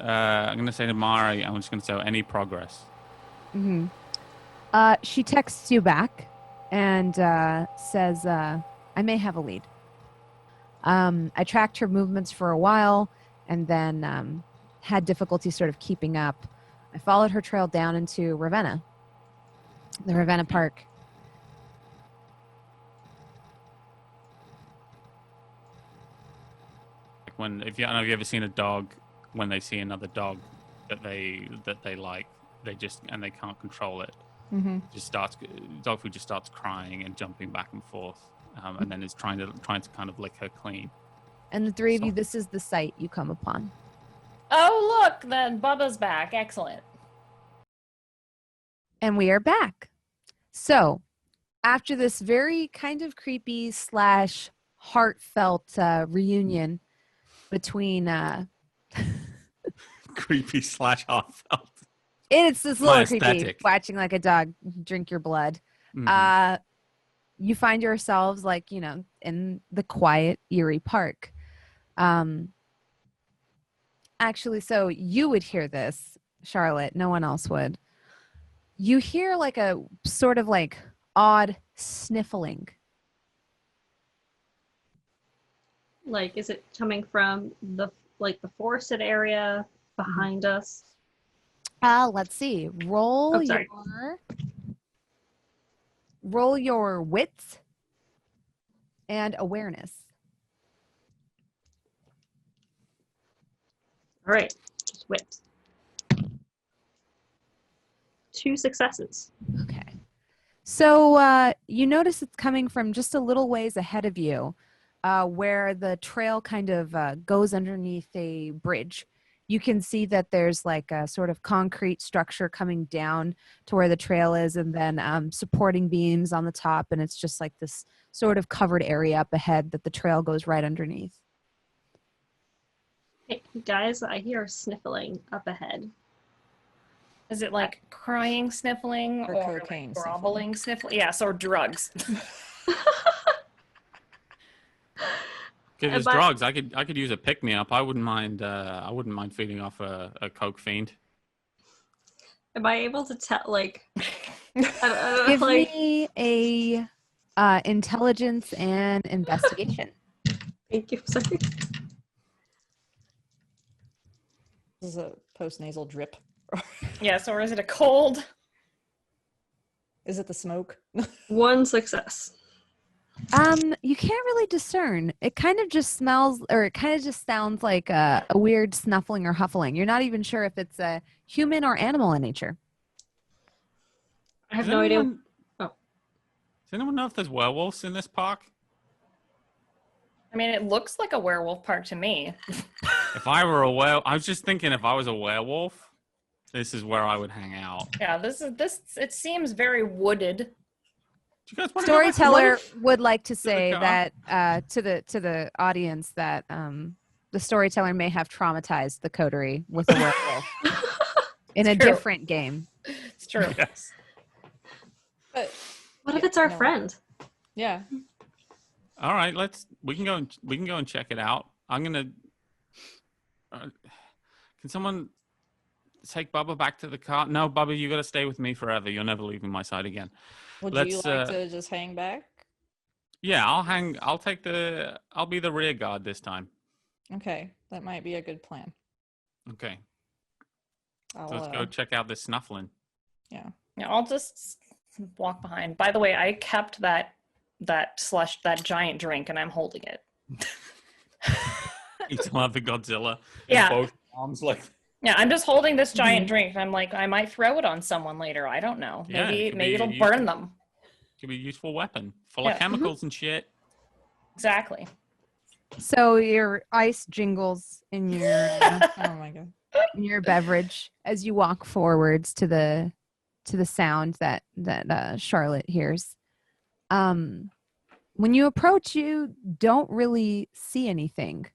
I'm going to say to Mari, I'm just going to say any progress. Mm-hmm. She texts you back and says, I may have a lead. I tracked her movements for a while and then had difficulty sort of keeping up. I followed her trail down into Ravenna, the Ravenna Park. If you, I don't know if you ever seen a dog when they see another dog that they like, they can't control it. Mm-hmm. Dogfood just starts crying and jumping back and forth, and then is trying to kind of lick her clean. And the three of you, this is the sight you come upon. Oh, look, then Bubba's back. Excellent. And we are back. So, after this very kind of creepy / heartfelt reunion between creepy / heartfelt. It's this little creepy, watching like a dog drink your blood. Mm-hmm. You find yourselves like, in the quiet, eerie park. Actually, so you would hear this, Charlotte. No one else would. You hear like a sort of like odd sniffling. Like, is it coming from the forested area behind us? Let's see. Roll your wits and awareness. All right, just wit. 2 successes. Okay. So you notice it's coming from just a little ways ahead of you, where the trail kind of goes underneath a bridge. You can see that there's like a sort of concrete structure coming down to where the trail is, and then supporting beams on the top, and it's just like this sort of covered area up ahead that the trail goes right underneath. Hey, guys, I hear sniffling up ahead. Is it like crying sniffling or cocaine like groveling sniffling? Yes, or drugs. If it's drugs, I could use a pick me up. I wouldn't mind feeding off a coke fiend. Am I able to tell? Like, give me a intelligence and investigation. Thank you. Sorry. This is a post-nasal drip. Yes, or is it a cold? Is it the smoke? 1 success. You can't really discern. It kind of just smells, or it kind of just sounds like a weird snuffling or huffling. You're not even sure if it's a human or animal in nature. I have no idea. Oh. Does anyone know if there's werewolves in this park? I mean, it looks like a werewolf park to me. If I were I was just thinking if I was a werewolf, this is where I would hang out. Yeah, it seems very wooded. Storyteller would like to say that to the audience that the storyteller may have traumatized the coterie with a werewolf in a different game. It's true. Yes. But what if it's our friend? Yeah. All right, we can go and check it out. I'm gonna. Can someone take Bubba back to the car? No, Bubba, you got to stay with me forever. You're never leaving my side again. Would you like to just hang back? Yeah, I'll be the rear guard this time. Okay, that might be a good plan. Okay. So let's go check out this snuffling. Yeah. Yeah, I'll just walk behind. By the way, I kept that giant drink, and I'm holding it. You still have the Godzilla in both arms, like. Yeah, I'm just holding this giant drink, and I'm like, I might throw it on someone later. I don't know. Maybe it'll burn them. Could be a useful weapon, full of chemicals and shit. Exactly. So your ice jingles in your oh my god, in your beverage as you walk forwards to the sound that Charlotte hears. When you approach, you don't really see anything.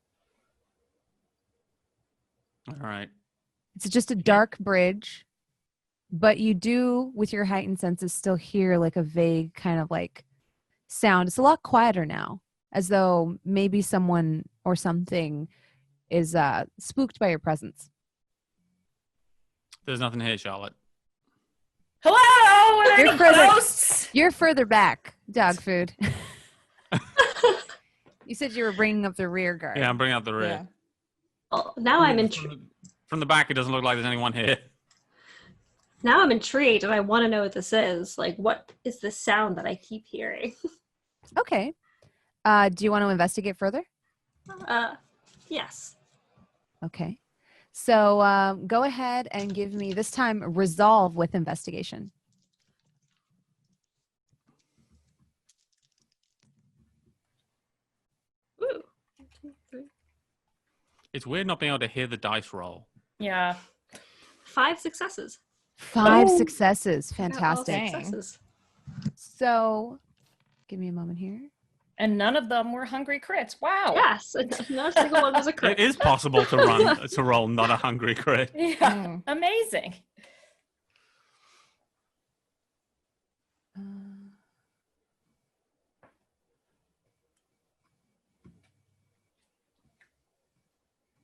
All right. It's just a dark bridge, but you do, with your heightened senses, still hear like a vague kind of like sound. It's a lot quieter now, as though maybe someone or something is spooked by your presence. There's nothing here, Charlotte. Hello? Are there You're any further- ghosts? You're further back, dog food. You said you were bringing up the rear guard. Yeah, I'm bringing up the rear. Yeah. Oh, now I'm intrigued. From the back, it doesn't look like there's anyone here. Now I'm intrigued, and I want to know what this is. Like, what is this sound that I keep hearing? Okay. Do you want to investigate further? Yes. Okay. So go ahead and give me this time resolve with investigation. Ooh. 1, 2, 3. It's weird not being able to hear the dice roll. Yeah. 5 successes. 5 Oh. successes. I got all Fantastic. Dang. successes. So give me a moment here. And none of them were hungry crits. Wow. Yes, not a single one was a crit. It is possible to roll not a hungry crit. Yeah. Mm. Amazing. Uh,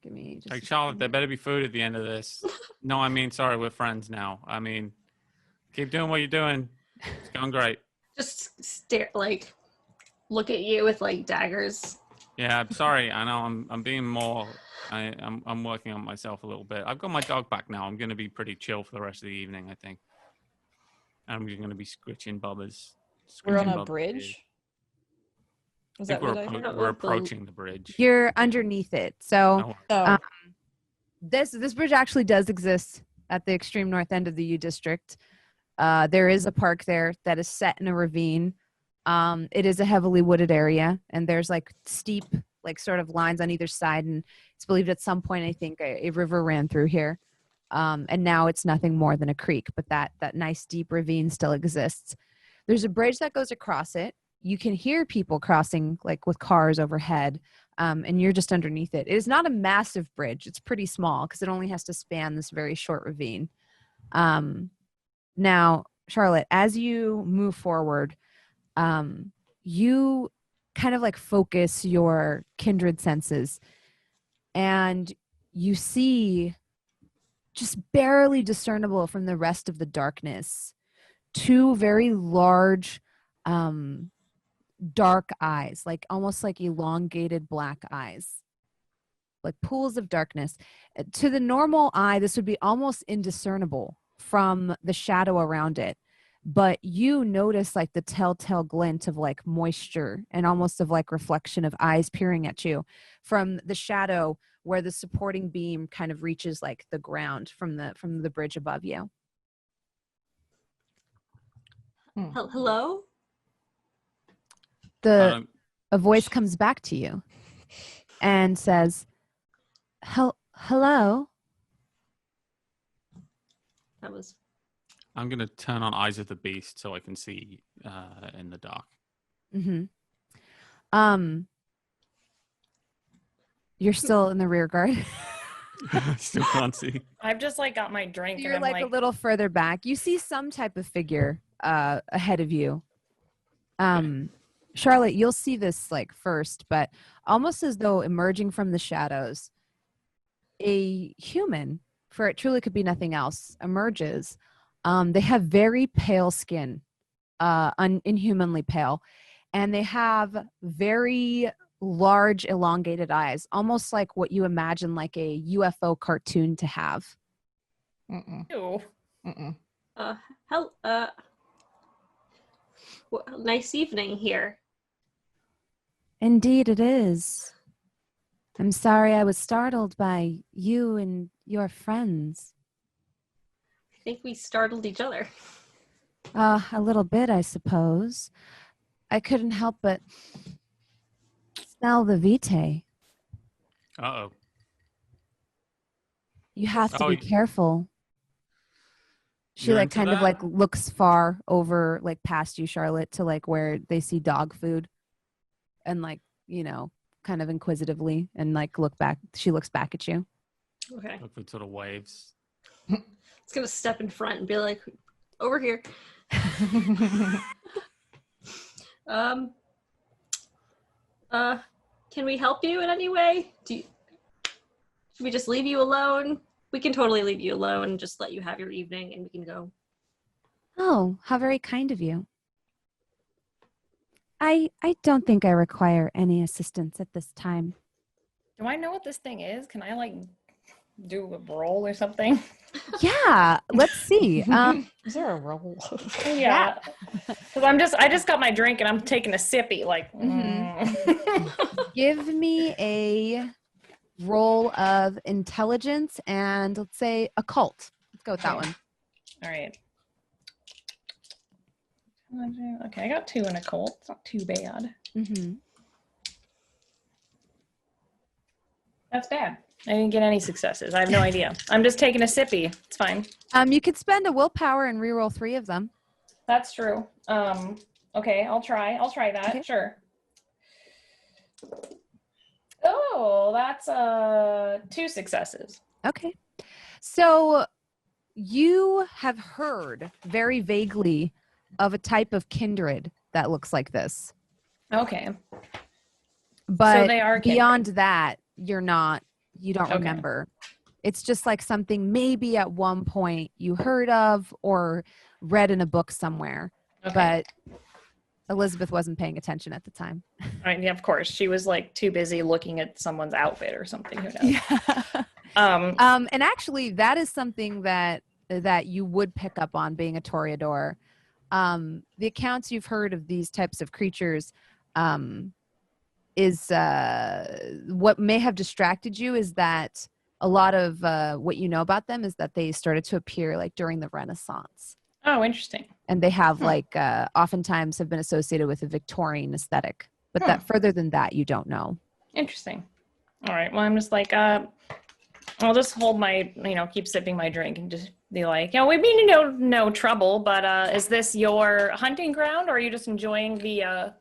give me just Like, a Charlotte, there second. better be food at the end of this. No, I mean, sorry, we're friends now. I mean, keep doing what you're doing. It's going great. Just stare, like, look at you with like daggers. Yeah, I'm sorry. I know I'm being more. I'm working on myself a little bit. I've got my dog back now. I'm going to be pretty chill for the rest of the evening, I think. I'm going to be scritching Bubba's. We're on scritching a Bubba's bridge. ears. Was I think that what I we're, heard? we're approaching the bridge. You're underneath it. So Oh, Oh, this bridge actually does exist at the extreme north end of the U District. There is a park there that is set in a ravine. It is a heavily wooded area, and there's like steep, like sort of lines on either side. And it's believed at some point, I think, a river ran through here. And now it's nothing more than a creek, but that nice deep ravine still exists. There's a bridge that goes across it. You can hear people crossing, like with cars overhead, and you're just underneath it. It is not a massive bridge. It's pretty small because it only has to span this very short ravine. Now, Charlotte, as you move forward, you kind of like focus your kindred senses, and you see just barely discernible from the rest of the darkness 2 very large dark eyes, like almost like elongated black eyes, like pools of darkness. To the normal eye, this would be almost indiscernible from the shadow around it, but you notice like the telltale glint of like moisture and almost of like reflection of eyes peering at you from the shadow where the supporting beam kind of reaches like the ground from the bridge above you. Hello? A voice comes back to you and says, hello. That was I'm going to turn on Eyes of the Beast so I can see in the dark. Mm-hmm. You're still in the rear guard. Still can't see. I've just like got my drink You're and I'm like a little further back. You see some type of figure ahead of you. Charlotte, you'll see this like first, but almost as though emerging from the shadows, a human, for it truly could be nothing else, emerges. They have very pale skin, inhumanly pale, and they have very large elongated eyes, almost like what you imagine like a UFO cartoon to have. mm-mm, Ew. mm-mm. well, nice evening here. Indeed it is. I'm sorry I was startled by you and your friends. I think we startled each other. A little bit, I suppose. I couldn't help but smell the vitae. Uh-oh. You have to Oh, be careful. She You're like into kind of that? like looks far over, like past you, Charlotte, to like where they see dog food, and like, you know, kind of inquisitively, and like look back. She looks back at you. Okay. Dogfood sort of waves. It's gonna step in front and be like, over here. Can we help you in any way? Should we just leave you alone We can totally leave you alone and just let you have your evening and we can go. Oh, how very kind of you. I don't think I require any assistance at this time. Do I know what this thing is? Can I like do a roll or something? Yeah, let's see. Is there a roll? Yeah. Because I just got my drink and I'm taking a sippy. Like, Give me a roll of intelligence and let's say occult. Let's go with that one. All right. Okay, I got 2 in occult. It's not too bad. Mm-hmm. That's bad. I didn't get any successes. I have no idea. I'm just taking a sippy. It's fine. You could spend a willpower and reroll 3 of them. That's true. Okay, I'll try that. Okay. Sure. Oh, that's 2 successes. Okay. So you have heard very vaguely of a type of kindred that looks like this. Okay. But So they are kindred. beyond that, you don't Okay. remember. It's just like something maybe at one point you heard of or read in a book somewhere. Okay. But Elizabeth wasn't paying attention at the time. Right, yeah, of course. She was like too busy looking at someone's outfit or something. Who knows? Yeah. And actually, that is something that you would pick up on being a Toreador. The accounts you've heard of these types of creatures is what may have distracted you is that a lot of what you know about them is that they started to appear like during the Renaissance. Oh, interesting. And they have like oftentimes have been associated with a Victorian aesthetic. But that further than that, you don't know. Interesting. All right. Well, I'm just like, I'll just hold my, keep sipping my drink and just be like, we mean no trouble, but is this your hunting ground or are you just enjoying the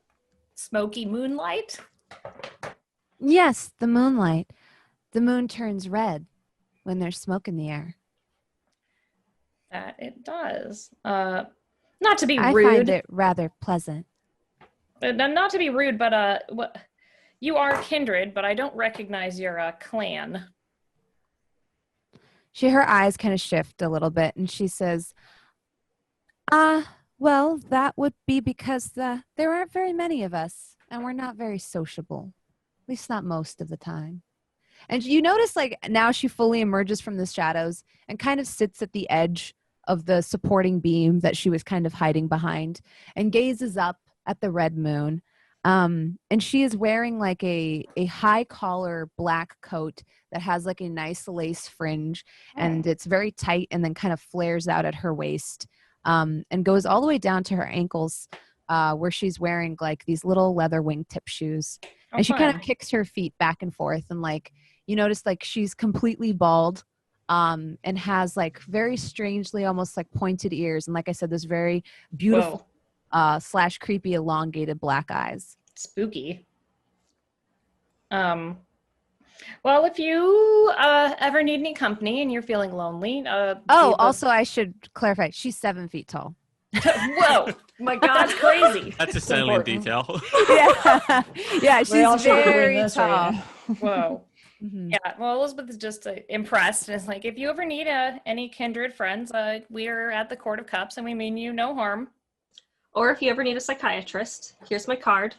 smoky moonlight? Yes, the moonlight. The moon turns red when there's smoke in the air. That it does. Not to be I rude. find it rather pleasant. Not to be rude, but you are kindred, but I don't recognize your clan. Her eyes kind of shift a little bit and she says, well, that would be because there aren't very many of us and we're not very sociable. At least not most of the time. And you notice like now she fully emerges from the shadows and kind of sits at the edge of the supporting beam that she was kind of hiding behind and gazes up at the red moon. And she is wearing like a high collar black coat that has like a nice lace fringe and it's very tight and then kind of flares out at her waist and goes all the way down to her ankles where she's wearing like these little leather wingtip shoes. And she kind of kicks her feet back and forth and like you notice like she's completely bald and has like very strangely almost like pointed ears and like I said this very beautiful / creepy elongated black eyes. Spooky. Well, if you ever need any company and you're feeling lonely, also I should clarify she's 7 feet tall. Whoa, my God, that's crazy. That's a salient detail. Yeah, she's We all should be doing very this right tall. now. Whoa. Mhm. Yeah, well, Elizabeth is just impressed. And it's like, if you ever need any kindred friends, we're at the Court of Cups and we mean you no harm. Or if you ever need a psychiatrist, here's my card.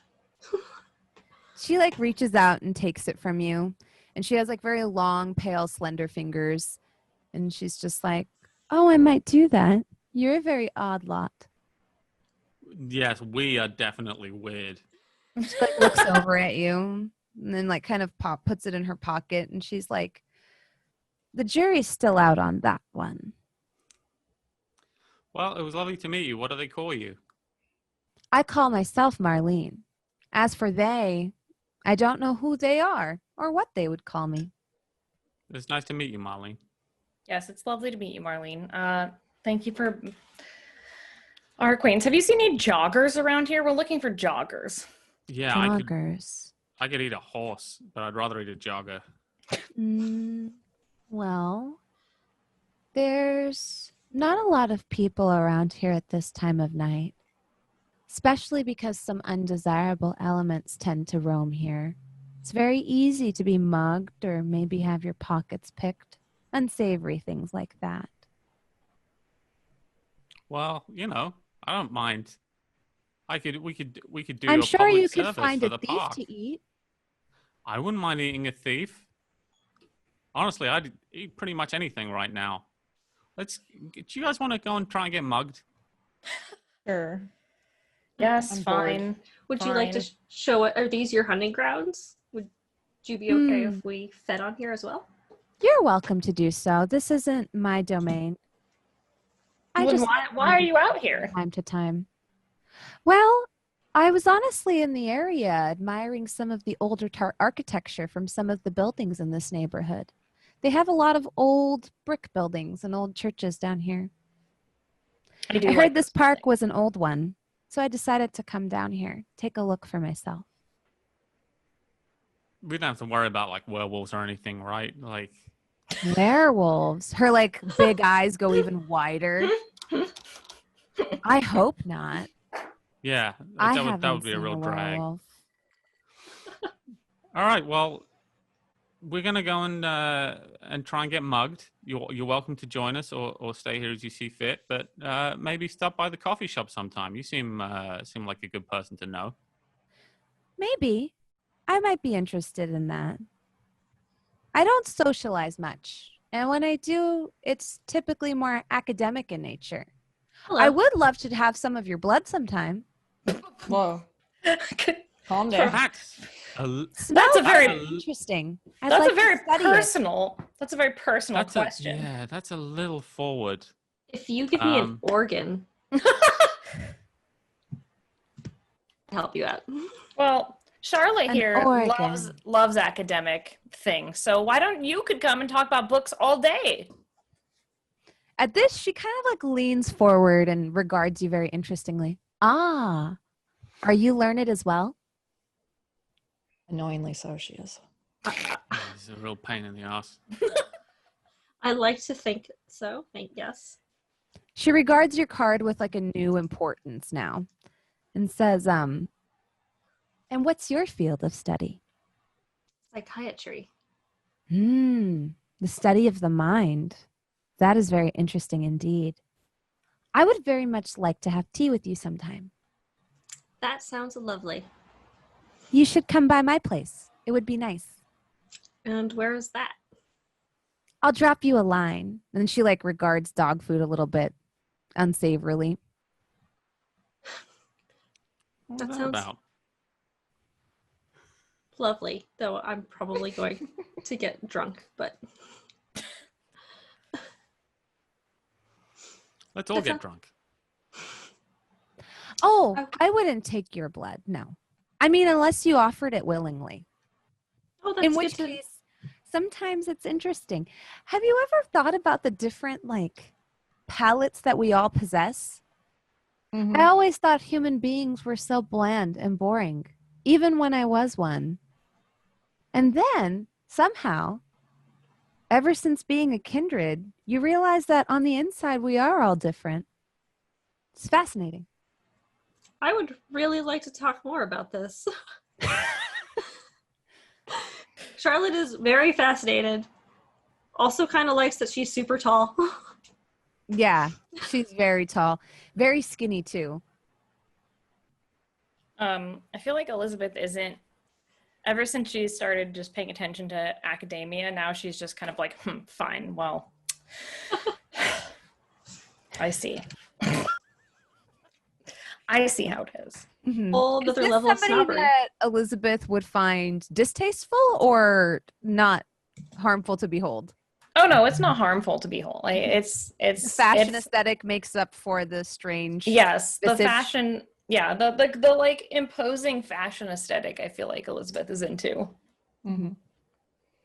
She like reaches out and takes it from you and she has like very long pale slender fingers and she's just like, oh, I might do that. You're a very odd lot. Yes, we are definitely weird. She like looks over at you and then like kind of puts it in her pocket and she's like, the jury's still out on that one. Well, it was lovely to meet you. What do they call you? I call myself Marlene. As for they, I don't know who they are or what they would call me. It's nice to meet you, Marlene. Yes, it's lovely to meet you, Marlene. Thank you for our acquaintance. Have you seen any joggers around here? We're looking for joggers. Yeah, Joggers. I could eat a horse, but I'd rather eat a jogger. Well, there's not a lot of people around here at this time of night, especially because some undesirable elements tend to roam here. It's very easy to be mugged or maybe have your pockets picked. unsavory things like that. Well, I don't mind. We could do I'm a sure public you could service find for a the thief park. to eat. I wouldn't mind eating a thief. Honestly, I'd eat pretty much anything right now. Do you guys want to go and try and get mugged? Sure. Yes, I'm bored. fine. Would you like to Fine. show it? Are these your hunting grounds? Would you be okay Hmm. if we fed on here as well? You're welcome to do so. This isn't my domain. I Well, just why are you out here? time to time. Well, I was honestly in the area admiring some of the older architecture from some of the buildings in this neighborhood. They have a lot of old brick buildings and old churches down here. I do I like heard this those sort of park was an old one, so I decided to come down here, take a look for myself. We don't have to worry about like werewolves or anything, right? Like, Werewolves. Her like big eyes go even wider. I hope not. yeah, I that would haven't be a seen real drag. werewolf. All right, well, we're gonna go and try and get mugged. You're welcome to join us or stay here as you see fit. But maybe stop by the coffee shop sometime. You seem like a good person to know. Maybe. I might be interested in that. I don't socialize much. And when I do, it's typically more academic in nature. Hello. I would love to have some of your blood sometime. Whoa. thing. Calm down. That's a That's a very interesting. I'd that's like a to very study it. personal. That's a very personal question. that's a little forward. If you give me an organ, I'll help you out. Well, Charlotte An here organ. loves academic things. So why don't you could come and talk about books all day? At this, she kind of like leans forward and regards you very interestingly. Ah, are you learned as well? Annoyingly so, she is. It's a real pain in the ass. I like to think so. Yes. She regards your card with like a new importance now and says, and what's your field of study? Psychiatry. The study of the mind. That is very interesting indeed. I would very much like to have tea with you sometime. That sounds lovely. You should come by my place. It would be nice. And where is that? I'll drop you a line. And then she like regards Dogfood a little bit unsavorily. What That was sounds- about? Lovely. Though I'm probably going to get drunk, but Let's all That's get a- drunk. Oh, Okay. I wouldn't take your blood. No. I mean, unless you offered it willingly. oh, that's In good which to case, sometimes it's interesting. Have you ever thought about the different like palates that we all possess? Mhm. I always thought human beings were so bland and boring, even when I was one. And then, somehow, ever since being a kindred, you realize that on the inside we are all different. It's fascinating. I would really like to talk more about this. Charlotte is very fascinated. Also kind of likes that she's super tall. Yeah, she's very tall, very skinny too. I feel like Elizabeth isn't. Ever since she started just paying attention to academia, now she's just kind of like, fine, well, I see. I see how it is. Mhm. Whole Is another this level of somebody snobbery. that Elizabeth would find distasteful or not harmful to behold? Oh no, it's not harmful to behold. Like it's The fashion it's, aesthetic makes up for the strange. yes, the visage. fashion. Yeah, the like imposing fashion aesthetic. I feel like Elizabeth is into. Mhm.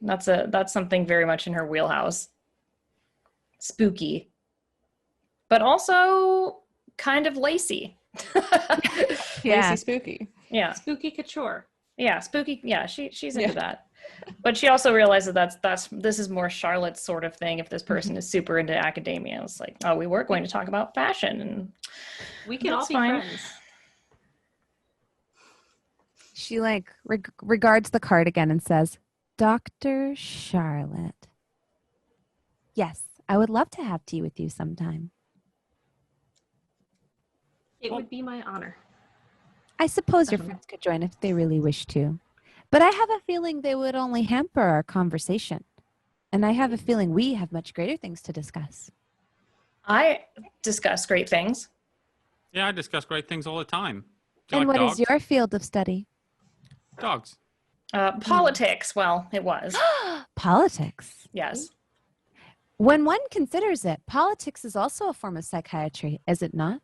That's something very much in her wheelhouse. Spooky, but also kind of lacy. Yeah. Lacy spooky. Yeah, Spooky couture. yeah, spooky. Yeah, she's into Yeah. that. But she also realizes that this is more Charlotte's sort of thing. If this person is super into academia, it's like, oh, we were going to talk about fashion, and We can all That's be fine. friends. She like regards the card again and says, Dr. Charlotte. Yes, I would love to have tea with you sometime. It would be my honor. I suppose your friends could join if they really wish to. But I have a feeling they would only hamper our conversation. And I have a feeling we have much greater things to discuss. I discuss great things. Yeah, I discuss great things all the time. Do you And like what is dogs? your field of study? Dogs. Politics, well, it was. Politics. Yes. When one considers it, politics is also a form of psychiatry, is it not?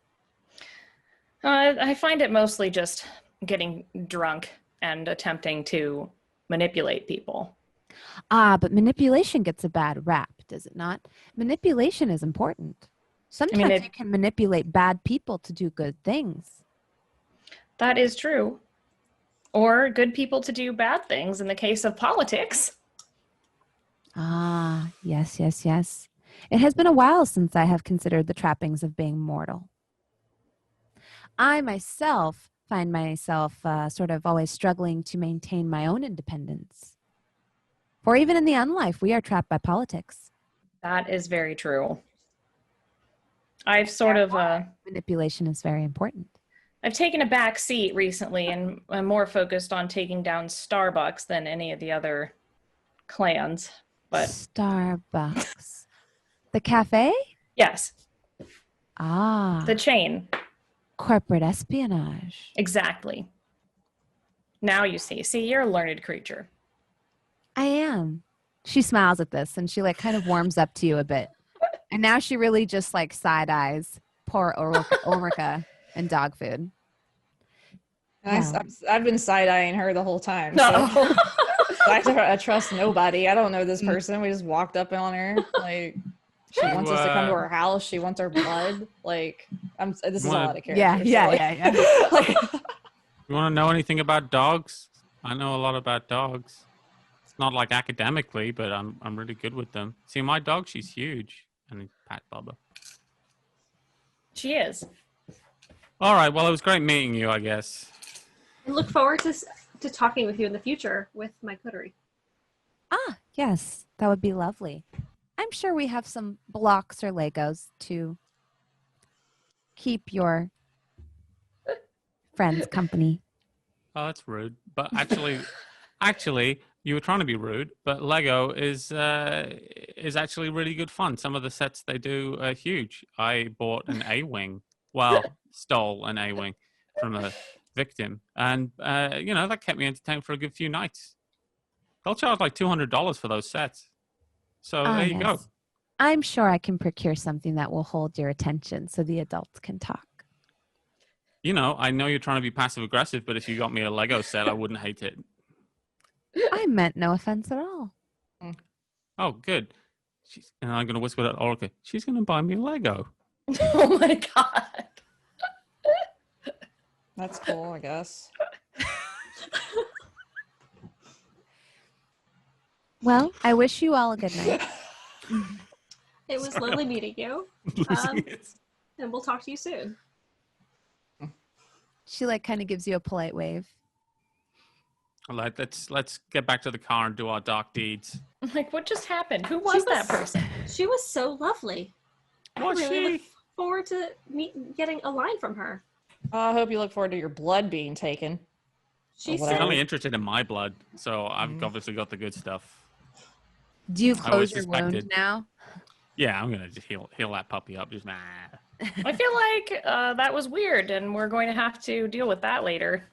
I find it mostly just getting drunk and attempting to manipulate people. Ah, but manipulation gets a bad rap, does it not? Manipulation is important. Sometimes you can manipulate bad people to do good things. That is true. Or good people to do bad things in the case of politics. Ah, yes, yes, yes. It has been a while since I have considered the trappings of being mortal. I myself find myself sort of always struggling to maintain my own independence. For even in the unlife, we are trapped by politics. That is very true. I've sort of... manipulation is very important. I've taken a back seat recently, and I'm more focused on taking down Starbucks than any of the other clans. But Starbucks. The cafe? yes. Ah. The chain. Corporate espionage. Exactly. Now you see. See, you're a learned creature. I am. She smiles at this and she like kind of warms up to you a bit. And now she really just like side eyes poor Ulrika and Dogfood. I've been side-eyeing her the whole time. No. So. I trust nobody. I don't know this person. We just walked up on her. Like, she wants us to come to her house. She wants our blood. Like, this is a lot of characters. Yeah. Like, You want to know anything about dogs? I know a lot about dogs. It's not like academically, but I'm really good with them. See, my dog, she's huge. And pat Bubba. She is. All right. Well, it was great meeting you, I guess. I look forward to talking with you in the future with my coterie. Ah, yes. That would be lovely. I'm sure we have some blocks or Legos to keep your friends company. Oh, that's rude. But actually, you were trying to be rude. But Lego is actually really good fun. Some of the sets they do are huge. I bought an A-wing. Well, stole an A-wing from a victim, and that kept me entertained for a good few nights. They'll charge like $200 for those sets. So there you go. I'm sure I can procure something that will hold your attention so the adults can talk. I know you're trying to be passive aggressive, but if you got me a Lego set, I wouldn't hate it. I meant no offense at all. Oh, good. And I'm going to whisper to Ulrika, she's going to buy me a Lego. Oh my God. that's cool, I guess. Well, I wish you all a good night. It was lovely meeting you. And we'll talk to you soon. She like kind of gives you a polite wave. All right, let's get back to the car and do our dark deeds. I'm like, what just happened? Who was that person? She was so lovely. Was I really she? look forward to getting a line from her. I hope you look forward to your blood being taken. She She's said, only interested in my blood, so I've obviously got the good stuff. Do you I always close your wound suspected. now? Yeah, I'm gonna just heal that puppy up. Just I feel like that was weird, and we're going to have to deal with that later.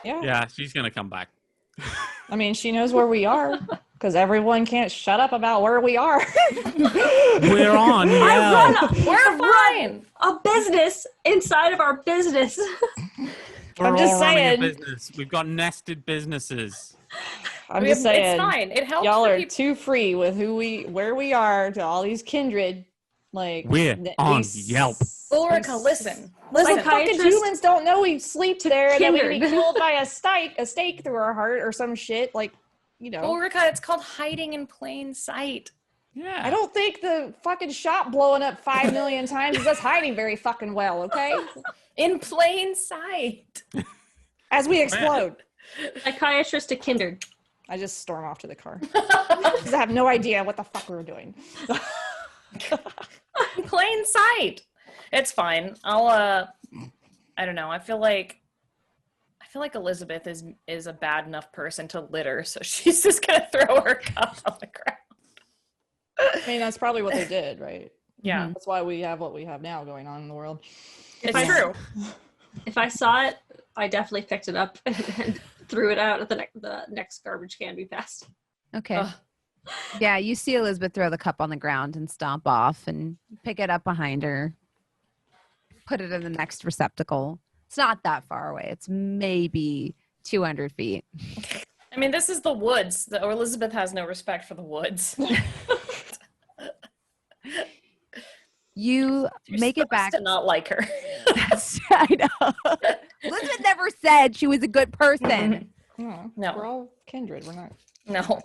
Yeah. she's gonna come back. I mean, she knows where we are because everyone can't shut up about where we are. We're on. Yeah, We're fine. a business inside of our business. we're I'm just all running a saying. business. We've got nested businesses. I'm just saying. It's fine. It helps. Y'all for are people. too free with where we are to all these kindred. Like We're on Yelp. Ulrika, listen. Listen, fucking Psychiatrist humans don't know we sleep there and then we kindred. be killed by a stake through our heart or some shit. Like, Ulrika, it's called hiding in plain sight. Yeah, I don't think the fucking shop blowing up 5 million times is us hiding very fucking well, okay? In plain sight. As we explode. Psychiatrist to kindred. I just storm off to the car. Because I have no idea what the fuck we were doing. Plain sight. It's fine. I don't know. I feel like Elizabeth is a bad enough person to litter, so she's just gonna throw her cup on the ground. I mean, that's probably what they did, right? Yeah. That's why we have what we have now going on in the world. It's true. If I saw it, I definitely picked it up and threw it out at the next garbage can we passed. Okay. Ugh. Yeah, you see Elizabeth throw the cup on the ground and stomp off and pick it up behind her. Put it in the next receptacle. It's not that far away. It's maybe 200 feet. I mean, this is the woods. Elizabeth has no respect for the woods. You You're make it supposed back. to not like her. I know. Elizabeth never said she was a good person. No. We're all kindred. We're not. No.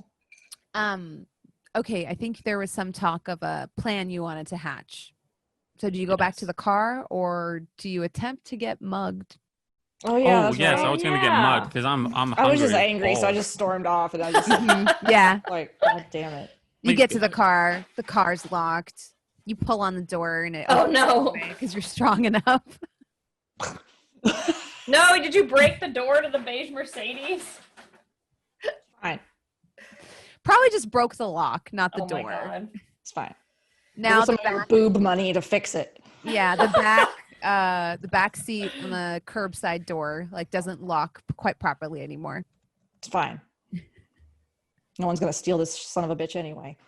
Okay, I think there was some talk of a plan you wanted to hatch. So do you go back to the car or do you attempt to get mugged? Oh yeah. Oh that's yes, right. I was gonna get mugged because I'm hungry. I was just as angry, so I balls. just stormed off, and I just Yeah. like, God damn it. You get to the car. The car's locked. You pull on the door and it Oh no. because you're strong enough. No, did you break the door to the beige Mercedes? Fine. Probably just broke the lock, not the Oh my door. God. It's fine. Now Some the of your back, boob money to fix it. yeah, the back seat on the curbside door like doesn't lock quite properly anymore. It's fine. No one's gonna steal this son of a bitch anyway.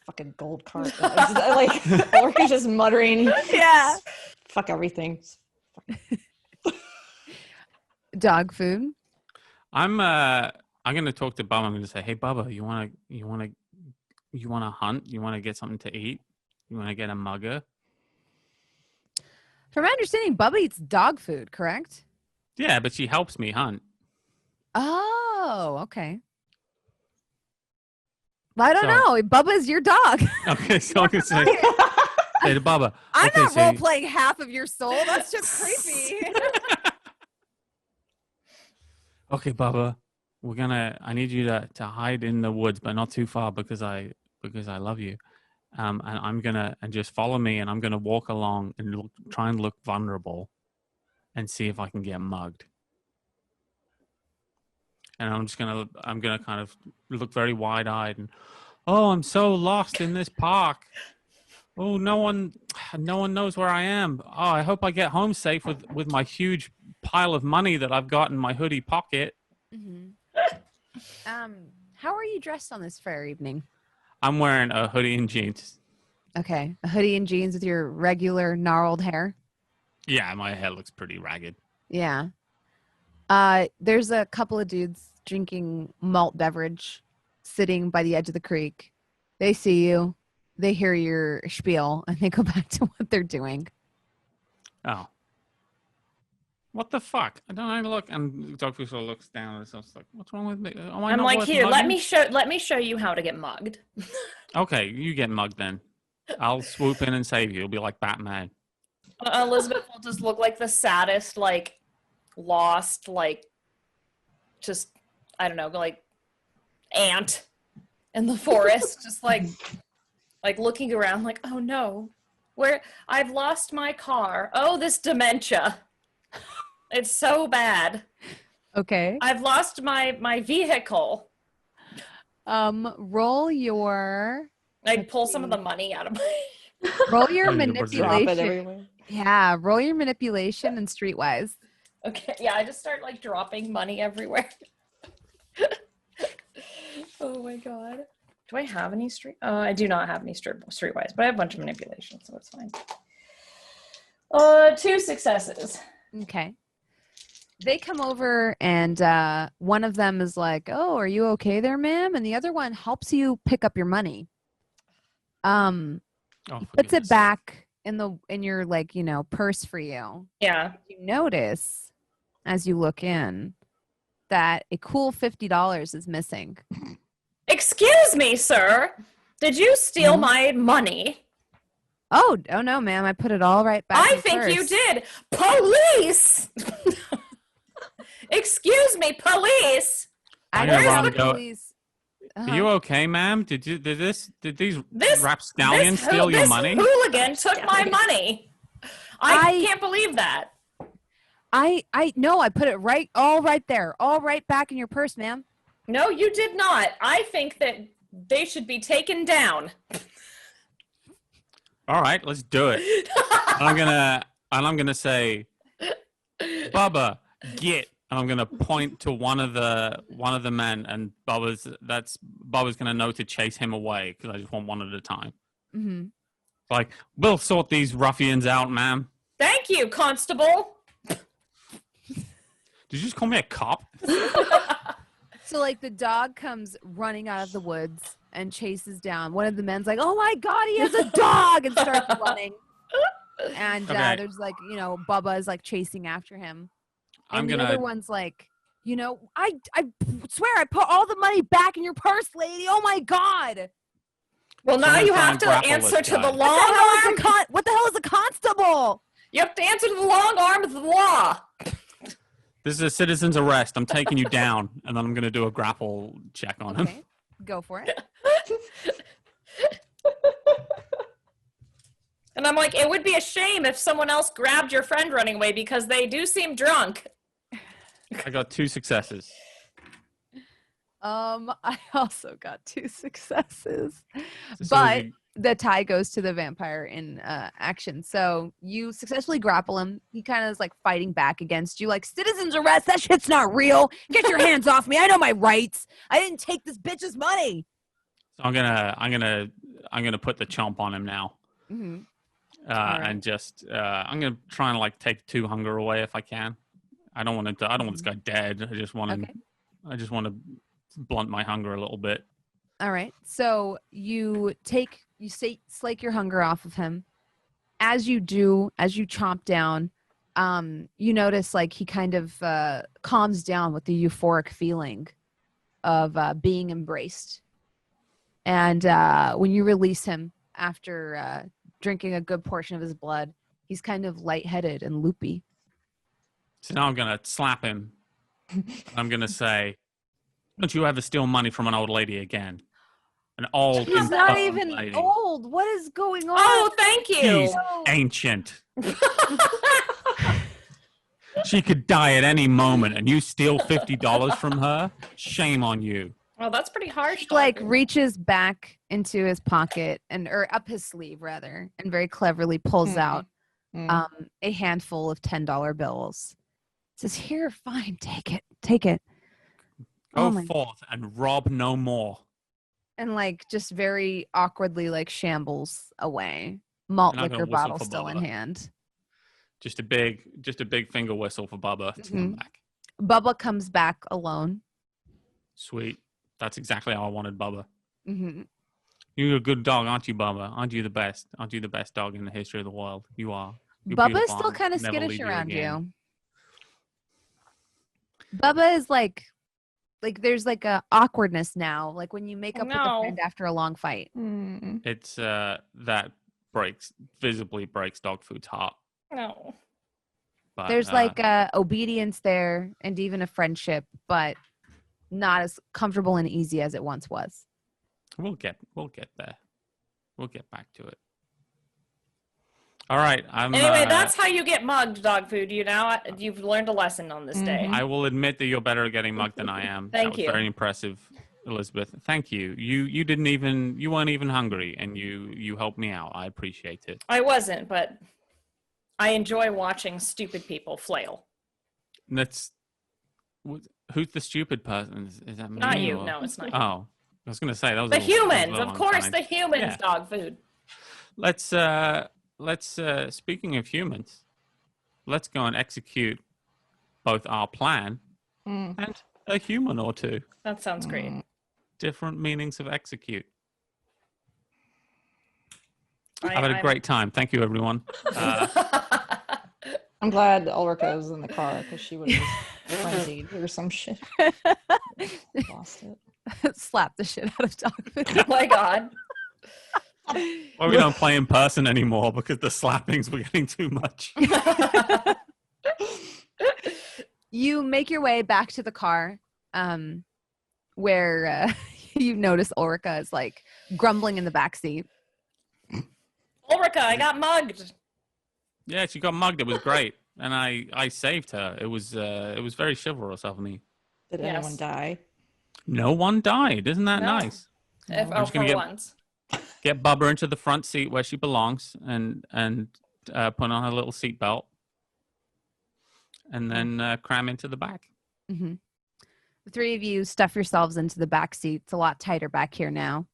Fucking gold card. Like Ulrika's just muttering. Yeah. Fuck everything. Dog food. I'm gonna talk to Bubba. I'm gonna say, hey Bubba, you wanna hunt? You wanna get something to eat? You wanna get a mugger? From my understanding, Bubba eats dog food, correct? Yeah, but she helps me hunt. Oh, okay. Well, I don't So- know. Bubba's your dog. Okay, so I'm gonna say, hey to Bubba. I'm okay, not so role playing half of your soul. That's just creepy. okay, Bubba, I need you to hide in the woods, but not too far because I love you. And I'm gonna just follow me, and I'm gonna walk along and try and look vulnerable, and see if I can get mugged. And I'm gonna kind of look very wide-eyed and, oh, I'm so lost in this park. Oh, no one knows where I am. Oh, I hope I get home safe with my huge pile of money that I've got in my hoodie pocket. Mm-hmm. How are you dressed on this fair evening? I'm wearing a hoodie and jeans. Okay, a hoodie and jeans with your regular gnarled hair. Yeah, my hair looks pretty ragged. Yeah. There's a couple of dudes drinking malt beverage sitting by the edge of the creek. They see you, they hear your spiel, and they go back to what they're doing. Oh. What the fuck? I look, and Dogfood sort of looks down and it's like, what's wrong with me? I'm like, here, let me show you how to get mugged. Okay, you get mugged then. I'll swoop in and save you. It'll be like Batman. Elizabeth will just look like the saddest, like, lost, like, just, I don't know, like, ant in the forest, just like looking around like, oh no, I've lost my car. Oh, this dementia. It's so bad. Okay. I've lost my vehicle. Roll your I pull some of the money out of my... roll your Drop it manipulation. everywhere. Yeah, roll your manipulation and streetwise. Okay, yeah, I just start, like, dropping money everywhere. Oh my god. Do I have any street? I do not have any streetwise, but I have a bunch of manipulation, so it's fine. 2 successes. Okay. They come over and one of them is like, "Oh, are you okay there, ma'am?" And the other one helps you pick up your money. Oh, for Puts goodness it back in your, like, purse for you. Yeah. You notice as you look in that a cool $50 is missing. Excuse me, sir. Did you steal my money? Oh no, ma'am! I put it all right back. I in the think you purse. did. Police! Excuse me, police! I'm gonna Actually, run the and go, police. Are you okay, ma'am? Did these This rapscallions steal your money? This hooligan took my money. I can't believe that. I no, I put it all right there, all right back in your purse, ma'am. No, you did not. I think that they should be taken down. All right, let's do it. I'm gonna say, Bubba, get. And I'm gonna point to one of the men, and Bubba's gonna know to chase him away because I just want one at a time. Mm-hmm. Like, we'll sort these ruffians out, ma'am. Thank you, Constable. Did you just call me a cop? So, like, the dog comes running out of the woods and chases down. One of the men's like, "Oh my God, he has a dog!" and starts running. And there's like, Bubba is like chasing after him. And the other one's like, I swear I put all the money back in your purse, lady. Oh my God. Well, now you have to answer to the long arm. What the hell is a constable? You have to answer to the long arm of the law. This is a citizen's arrest. I'm taking you down, and then I'm going to do a grapple check on him. Go for it. And I'm like, it would be a shame if someone else grabbed your friend running away because they do seem drunk. I got 2 successes. I also got 2 successes. So But the tie goes to the vampire in action. So you successfully grapple him. He kind of is like fighting back against you, like, citizen's arrest. That shit's not real. Get your hands off me. I know my rights. I didn't take this bitch's money. So I'm gonna put the chomp on him now. Mm-hmm. Right. And just I'm gonna try and like take 2 hunger away if I can. I don't want this guy dead. I just want to blunt my hunger a little bit. All right. So you slake your hunger off of him. As you chomp down, you notice like he kind of calms down with the euphoric feeling of being embraced. And when you release him after drinking a good portion of his blood, he's kind of lightheaded and loopy. So now I'm gonna slap him. I'm gonna say, "Don't you ever steal money from an old lady again?" An old. She's not even lady. old. What is going on? Oh, thank you. She's ancient. She could die at any moment, and you steal $50 from her? Shame on you. Well, that's pretty harsh. He like reaches back into his pocket or up his sleeve rather, and very cleverly pulls out a handful of $10 bills. Says, "Here, fine, take it. Go forth and rob no more." And like just very awkwardly like shambles away. Malt liquor bottle still in hand. Just a big finger whistle for Bubba to come back. Bubba comes back alone. Sweet. That's exactly how I wanted Bubba. Mm-hmm. You're a good dog, aren't you, Bubba? Aren't you the best? Aren't you the best dog in the history of the world? You are. You're Bubba's beautiful. still kind of Never skittish leave around again. you. Bubba is like there's like a awkwardness now, like when you make up with a friend after a long fight. It's that visibly breaks Dogfood's heart. No. But, there's like obedience there and even a friendship, but not as comfortable and easy as it once was. We'll get there. We'll get back to it. All right. Anyway, that's how you get mugged, Dogfood. You've learned a lesson on this day. I will admit that you're better at getting mugged than I am. Thank you. Very impressive, Elizabeth. Thank you. You weren't even hungry, and you helped me out. I appreciate it. I wasn't, but I enjoy watching stupid people flail. Who's the stupid person? Is that me? Not you. No, it's not you. Oh, I was going to say that was the humans. Of course, the humans, Dogfood. Let's speaking of humans, let's go and execute both our plan and a human or two. That sounds great. Different meanings of execute. I've had a great time. Thank you, everyone. I'm glad Ulrika was in the car because she would have frenzied or some shit. Lost it. Slap the shit out of Dogfood. Oh my God. Well, we don't play in person anymore because the slappings were getting too much. You make your way back to the car, where you notice Ulrika is like grumbling in the backseat. Ulrika, I got mugged. Yeah, she got mugged. It was great, and I saved her. It was very chivalrous of me. Did anyone die? No one died. Isn't that No. nice? If, I'm just gonna once. get Bubba into the front seat where she belongs, and put on her little seatbelt, and then cram into the back. Mm-hmm. The three of you stuff yourselves into the back seat. It's a lot tighter back here now.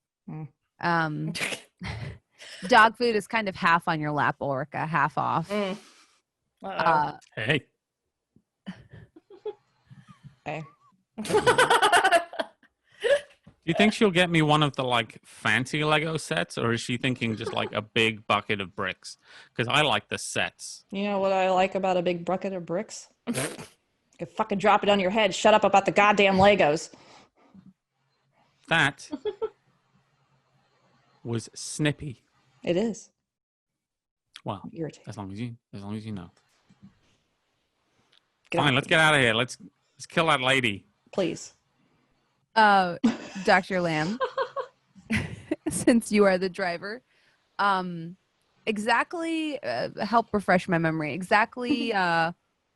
Dog food is kind of half on your lap, Ulrika, half off. Hey. Hey. Do you think she'll get me one of the like fancy Lego sets, or is she thinking just like a big bucket of bricks? Because I like the sets. You know what I like about a big bucket of bricks? You can fucking drop it on your head. Shut up about the goddamn Legos. That was snippy. It is. Well, Irritating. as long as you know. Get Fine, off let's me. get out of here. Let's kill that lady. Please. Dr. Lamb, since you are the driver, exactly, help refresh my memory. Exactly,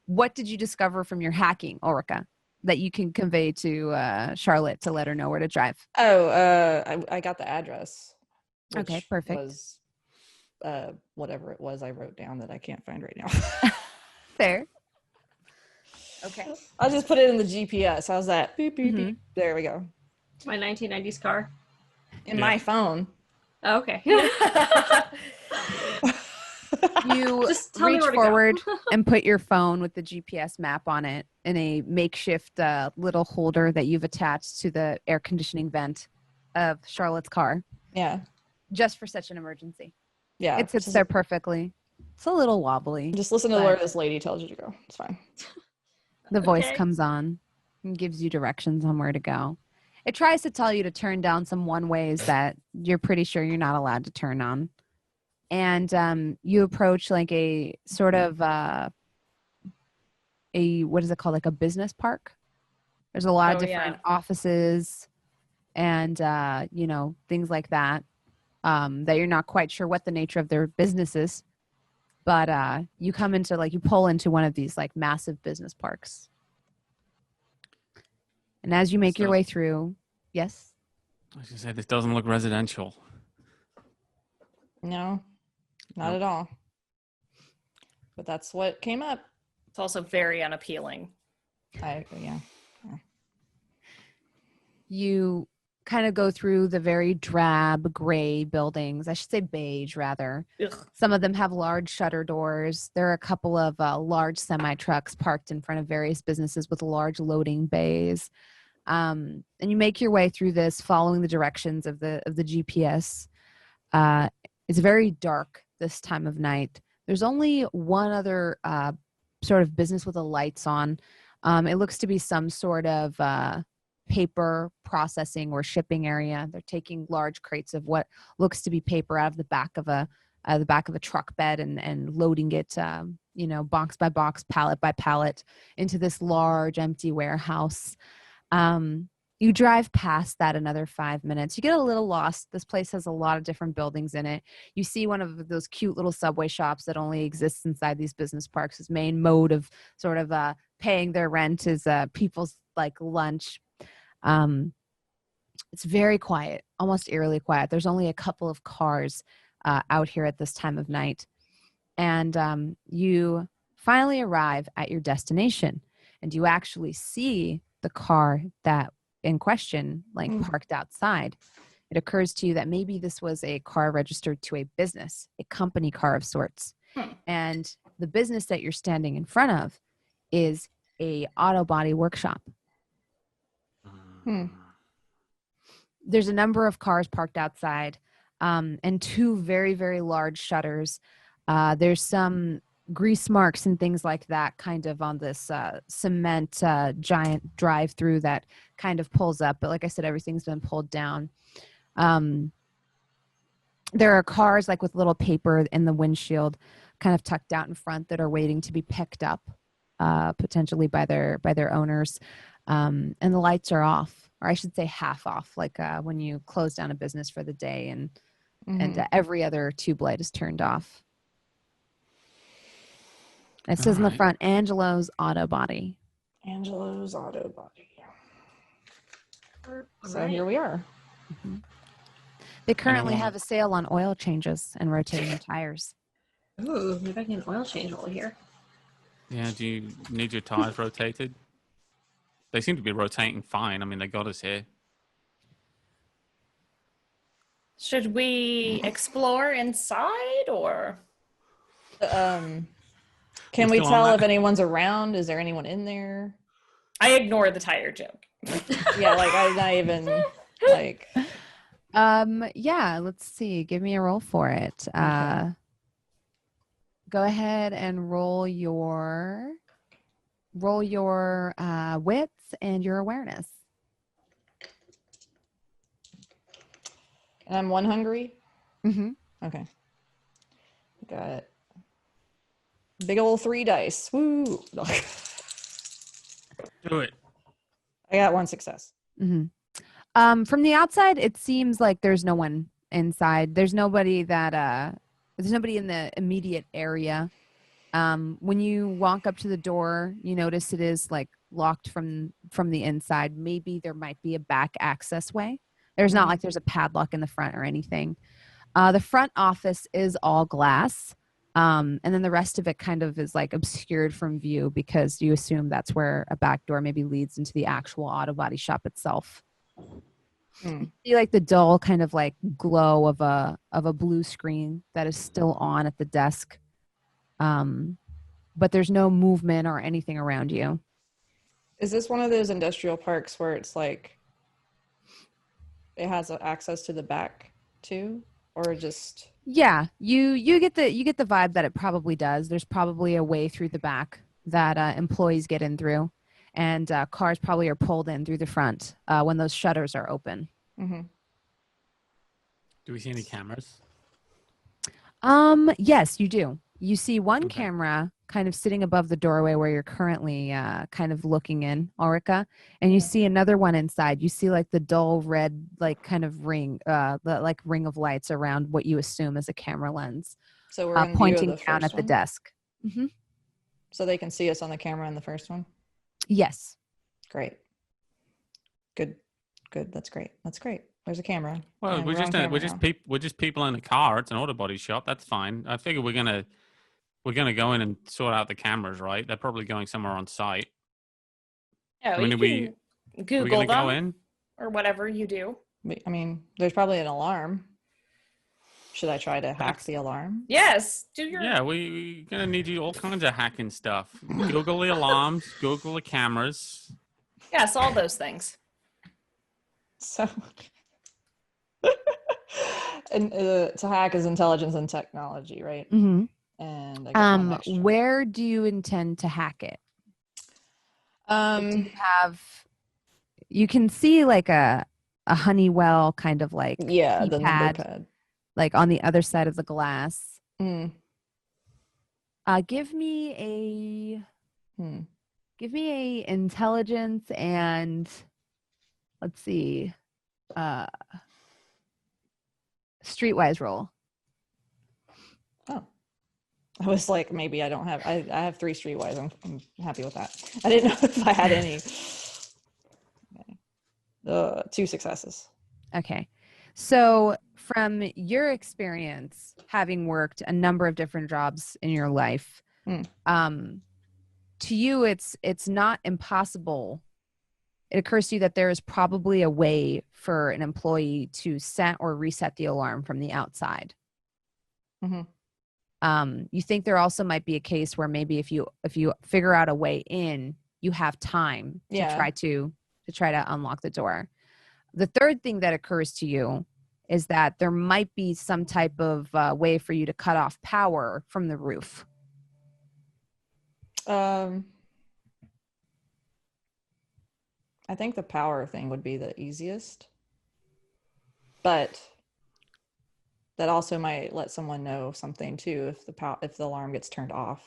what did you discover from your hacking, Ulrika, that you can convey to Charlotte to let her know where to drive? I got the address. Okay, which perfect. Was whatever it was I wrote down that I can't find right now. Fair. Okay. I'll just put it in the GPS. How's that? Beep, beep, beep. There we go. My 1990s car. In my phone. Oh, okay. You Just tell me reach where to go. forward and put your phone with the GPS map on it in a makeshift little holder that you've attached to the air conditioning vent of Charlotte's car, Yeah. just for such an emergency. Yeah. It sits just, there perfectly. It's a little wobbly. just listen to but where this lady tells you to go. It's fine. the voice Okay. comes on and gives you directions on where to go. It tries to tell you to turn down some one-ways that you're pretty sure you're not allowed to turn on. And you approach like a sort of what is it called? Like a business park. There's a lot of different offices and, things like that, that you're not quite sure what the nature of their business is. But you pull into one of these like massive business parks. And as you make your way through, yes? I was gonna say, this doesn't look residential. No, not at all. But that's what came up. It's also very unappealing. Yeah. You kind of go through the very drab gray buildings. I should say beige, rather. Ugh. Some of them have large shutter doors. There are a couple of large semi-trucks parked in front of various businesses with large loading bays. And you make your way through this following the directions of the GPS. It's very dark this time of night. There's only one other sort of business with the lights on. It looks to be some sort of paper processing or shipping area. They're taking large crates of what looks to be paper out of the back of a truck bed and loading it, box by box, pallet by pallet into this large empty warehouse. You drive past that another 5 minutes. You get a little lost. This place has a lot of different buildings in it. You see one of those cute little Subway shops that only exists inside these business parks. His main mode of sort of paying their rent is people's like lunch. It's very quiet, almost eerily quiet. There's only a couple of cars out here at this time of night. And you finally arrive at your destination, and you actually see the car that in question, like parked outside. It occurs to you that maybe this was a car registered to a business, a company car of sorts. And the business that you're standing in front of is a auto body workshop. There's a number of cars parked outside, and two very, very large shutters. There's some grease marks and things like that kind of on this cement giant drive-through that kind of pulls up. But like I said, everything's been pulled down. There are cars like with little paper in the windshield kind of tucked out in front that are waiting to be picked up potentially by their owners. And the lights are off. or I should say half off, like when you close down a business for the day and Mhm. every other tube light is turned off. It says All in the right. front, Angelo's Auto Body. Angelo's Auto Body. So Alright. here we are. Mhm. They currently Anyone- have a sale on oil changes and rotating your tires. Ooh, maybe I can oil change while we're here. Yeah, do you need your tires rotated? They seem to be rotating fine. I mean, they got us here. Should we explore inside or? Can We're we still on tell that? if anyone's around? Is there anyone in there? I ignore the tire joke. Yeah, like I'm not even like. Yeah, let's see. Give me a roll for it. Okay. Go ahead and roll your wits and your awareness. And I'm one hungry. Mm-hmm. Okay. Got big old 3 dice. Woo! Do it. I got 1 success. Mm-hmm. From the outside, it seems like there's no one inside. There's nobody in the immediate area. When you walk up to the door, you notice it is like locked from the inside. Maybe there might be a back access way. There's not like there's a padlock in the front or anything. The front office is all glass. And then the rest of it kind of is like obscured from view because you assume that's where a back door maybe leads into the actual auto body shop itself. You see like the dull kind of like glow of a blue screen that is still on at the desk. But there's no movement or anything around you. Is this one of those industrial parks where it's like it has access to the back too, or just? Yeah, you get the vibe that it probably does. There's probably a way through the back that employees get in through, and cars probably are pulled in through the front when those shutters are open. Mm-hmm. Do we see any cameras? Yes, you do. You see one Okay. camera kind of sitting above the doorway where you're currently kind of looking in, Ulrika, and you see another one inside. You see like the dull red, like kind of ring, the ring of lights around what you assume is a camera lens, So we're in view pointing of the down first at the one? desk. Mm-hmm. So they can see us on the camera in the first one. Yes. Great. Good. That's great. There's a camera. Well, and we're on just camera we're just now. we're just people in a car. It's an auto body shop. That's fine. I figure we're gonna go in and sort out the cameras, right? They're probably going somewhere on site. Yeah, I mean, you are we can Google gonna them go in? or whatever you do. I mean, there's probably an alarm. Should I try to hack That's- the alarm? Yes, do your. Yeah, we're gonna need you all kinds of hacking stuff. Google the alarms. Google the cameras. Yes, all those things. So, and to hack is intelligence and technology, right? Mm-hmm. And I got one extra. Where do you intend to hack it? Do you can see like a Honeywell kind of like yeah, the number keypad, pad. like on the other side of the glass. Mm. Give me Hmm. a intelligence and let's see, streetwise roll. Oh, I was like, maybe I don't have. I have 3 streetwise. I'm happy with that. I didn't know if I had any. Okay. 2 successes. Okay. So from your experience, having worked a number of different jobs in your life, to you, it's not impossible. It occurs to you that there is probably a way for an employee to set or reset the alarm from the outside. Mm-hmm. You think there also might be a case where maybe if you figure out a way in, you have time to try to unlock the door. The third thing that occurs to you is that there might be some type of way for you to cut off power from the roof. I think the power thing would be the easiest, but that also might let someone know something too if the alarm gets turned off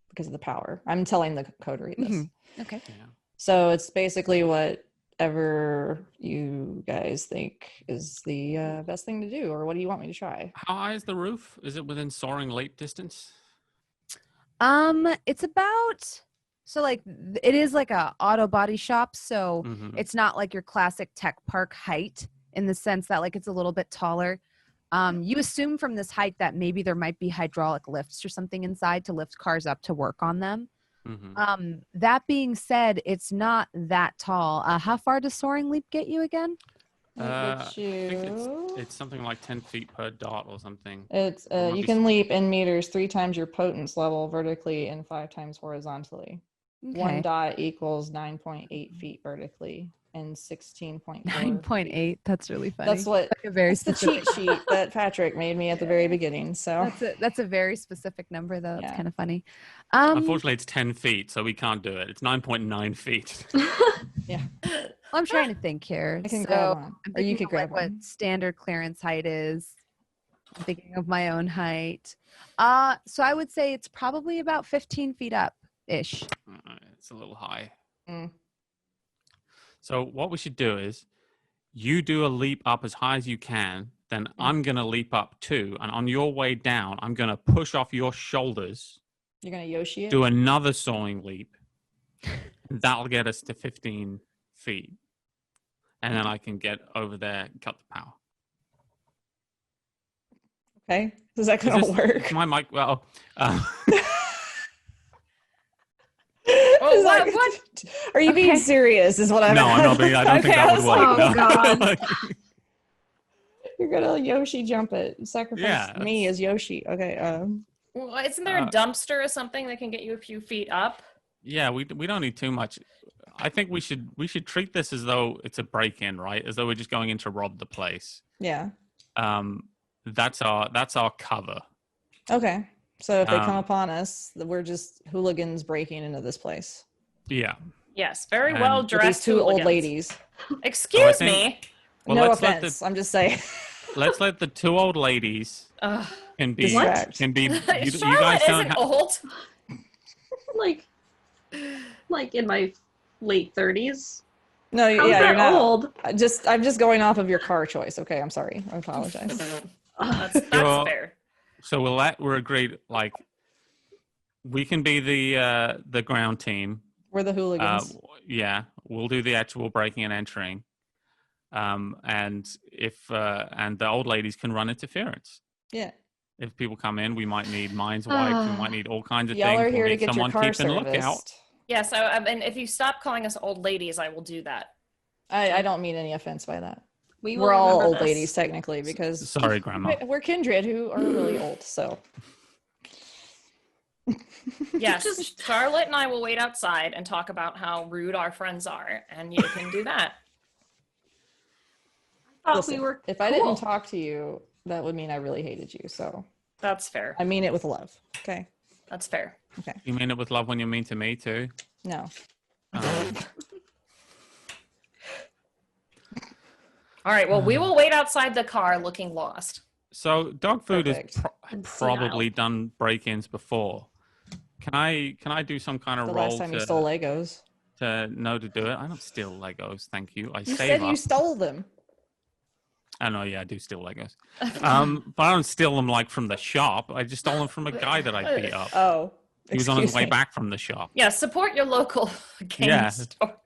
because of the power. I'm telling the coterie this. Mm-hmm. Okay. Yeah. So it's basically what whatever you guys think is the best thing to do, or what do you want me to try? How high is the roof? Is it within soaring leap distance? It's about it is like a auto body shop, so Mhm. it's not like your classic tech park height in the sense that like it's a little bit taller. You assume from this height that maybe there might be hydraulic lifts or something inside to lift cars up to work on them. Mhm. That being said, it's not that tall. How far does soaring leap get you again? It I gets think you. it's something like 10 feet per dot or something. It's Or you maybe can leap in meters 3 times your potence level vertically and 5 times horizontally. One Okay. dot equals 9.8 feet vertically and 16.4. 9.8. That's really funny. That's what. Like a very That's the cheat sheet that Patrick made me at the very beginning. So That's a very specific number though. That's Yeah. kind of funny. Unfortunately, it's 10 feet, so we can't do it. It's 9.9 feet. yeah, I'm trying to think here. I can So grab one, I'm or you thinking could of, grab like, one. what standard clearance height is. I'm thinking of my own height. So I would say it's probably about 15 feet up ish. It's a little high. Mm. So what we should do is you do a leap up as high as you can, then I'm going to leap up too. And on your way down, I'm going to push off your shoulders, You're gonna Yoshi it. do another soaring leap. And that'll get us to 15 feet. And then I can get over there and cut the power. Okay, is that Is gonna this- work? is my mic, well, Oh, Is what? that- What? Are you being Okay. serious? Is what I'm. no, I'm not being, I don't think Okay, that I would was work. like, no. Oh, God. Like, You're gonna Yoshi jump it. Sacrifice Yeah, me that's- as Yoshi. Okay. Well, isn't there a dumpster or something that can get you a few feet up? yeah, we don't need too much. I think we should treat this as though it's a break-in, right? As though we're just going in to rob the place. Yeah. That's our cover. Okay. So if they come Um, upon us, we're just hooligans breaking into this place Yeah. Yes, very And- well with these dressed. 2 old hooligans. ladies. Excuse think- me. Well, no let's let offense. I'm just saying. Let's let the 2 old ladies Ugh. can be Distract. can be. You guys Charlotte don't isn't have. old. like in my late 30s. No, How's yeah, that you're not. old? I'm just going off of your car choice. Okay, I'm sorry. I apologize. That's You're- fair. So we're agreed. Like, we can be the ground team. We're the hooligans. Yeah, we'll do the actual breaking and entering. And if and the old ladies can run interference. Yeah. If people come in, we might need minds wiped. We might need all kinds of Y'all things. are We'll here to need get your someone car keeping lookout. serviced. Yes, and if you stop calling us old ladies, I will do that. I don't mean any offense by that. We will We're all remember old this. ladies technically because Sorry, Grandma. we're kindred who are really old. So Yes, Just- Charlotte and I will wait outside and talk about how rude our friends are, and you can do that. I thought listen, we were if I cool. didn't talk to you, that would mean I really hated you. So That's fair. I mean it with love. Okay. That's fair. You mean it with love when you're mean to me too? No. Um, All right, well, we will wait outside the car looking lost. so Dogfood has Perfect. And probably done break-ins before. Can I do some kind of The roll last time you stole Legos. to know to do it? I don't steal Legos, thank you. I You save said up. you stole them. I know, yeah, I do steal Legos. But I don't steal them like from the shop. I just stole them from a guy that I beat up. Oh. He was on his excuse way me. back from the shop. Yeah, support your local game Yeah. store.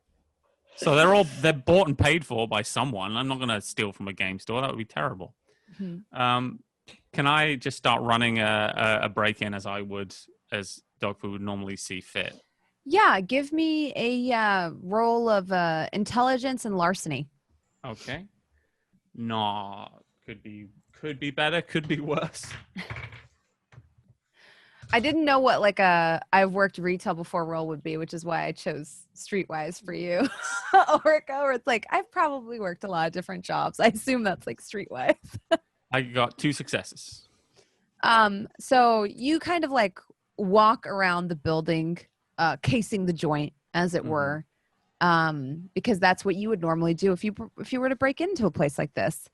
So they're bought and paid for by someone. I'm not going to steal from a game store. That would be terrible. Mhm. Can I just start running a break-in as Dogfood would normally see fit? Yeah, give me a roll of intelligence and larceny. Okay. No, could be better, could be worse. I didn't know what like I've worked retail before role would be, which is why I chose Streetwise for you. Ulrika, where it's like I've probably worked a lot of different jobs. I assume that's like Streetwise. I got 2 successes. So you kind of like walk around the building, casing the joint, as it Mhm. were, because that's what you would normally do if you were to break into a place like this.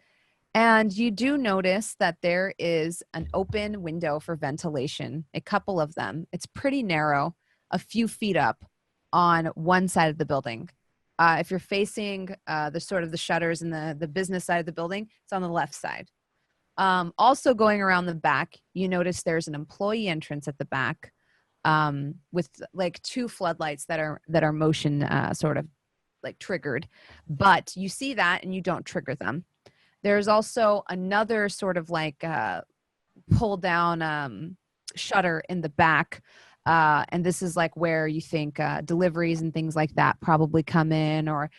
And you do notice that there is an open window for ventilation, a couple of them. It's pretty narrow, a few feet up on one side of the building. If you're facing the sort of the shutters and the business side of the building, it's on the left side. Also going around the back, you notice there's an employee entrance at the back with like 2 floodlights that are motion sort of like triggered, but you see that and you don't trigger them. There's also another sort of like pull down shutter in the back. And this is like where you think deliveries and things like that probably come in, or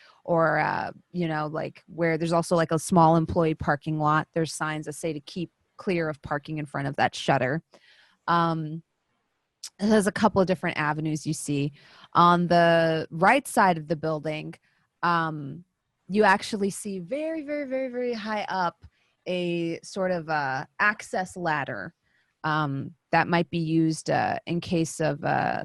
you know, like where there's also like a small employee parking lot. There's signs that say to keep clear of parking in front of that shutter. There's a couple of different avenues you see. On the right side of the building, you actually see very, very, very, very high up a sort of access ladder that might be used in case of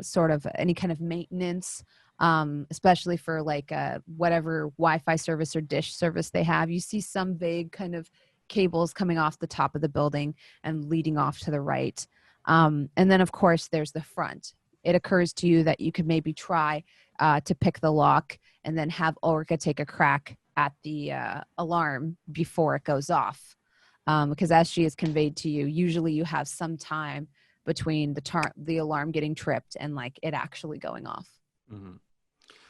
sort of any kind of maintenance, especially for like whatever Wi-Fi service or dish service they have. You see some vague kind of cables coming off the top of the building and leading off to the right. And then, of course, there's the front. It occurs to you that you could maybe try to pick the lock and then have Ulrika take a crack at the alarm before it goes off. Because as she has conveyed to you, usually you have some time between the alarm getting tripped and like it actually going off. Mm-hmm.